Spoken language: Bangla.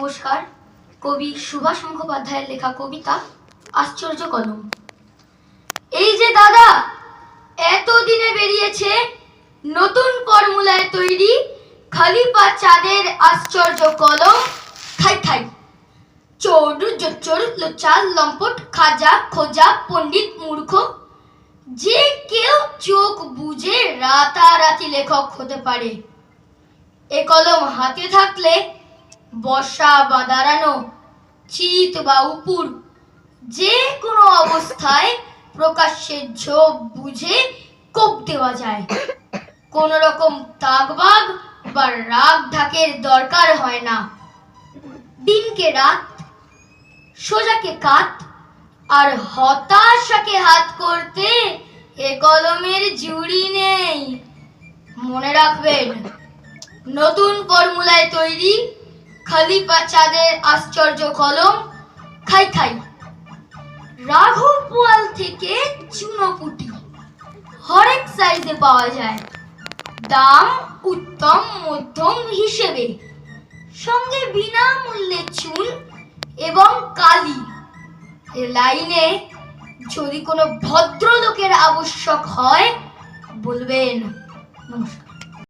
নমস্কার। কবি সুভাষ মুখোপাধ্যায়ের লেখা কবিতা আশ্চর্য কলম। এই যে দাদা এতদিনে বেরিয়েছে নতুন ফর্মুলায় তৈরি খালি পা চাঁদের আশ্চর্য কলম। খাই খাই চোর জোচ্চোর লোচাল লম্পট খাজা খোজা পণ্ডিত মূর্খ যে কেউ চোখ বুঝে রাতারাতি লেখক হতে পারে। এ কলম হাতে থাকলে বসা বা দাঁড়ানো, চিত বা উপুর, যে কোনো অবস্থায় প্রকাশ্যে ঝোপ বুঝে কোপ দেওয়া যায়। কোন রকম তাগবাগ বা রাগ ঢাকের দরকার হয় না। দিনকে রাত, সোজাকে কাত, আর হতাশাকে হাত করতে এ কলমের জুড়ি নেই। মনে রাখবেন, নতুন ফর্মুলায় তৈরি খালি পা চাঁদের আশ্চর্য কলম। খাই খাই রাঘব বোয়াল থেকে চুনোপুটি হরেক সাইজে পাওয়া যায়। দাম উত্তম মধ্যম হিসেবে, সঙ্গে বিনামূল্যে চুন এবং কালি। এ লাইনে যদি কোনো ভদ্রলোকের আবশ্যক হয় বলবেন। নমস্কার।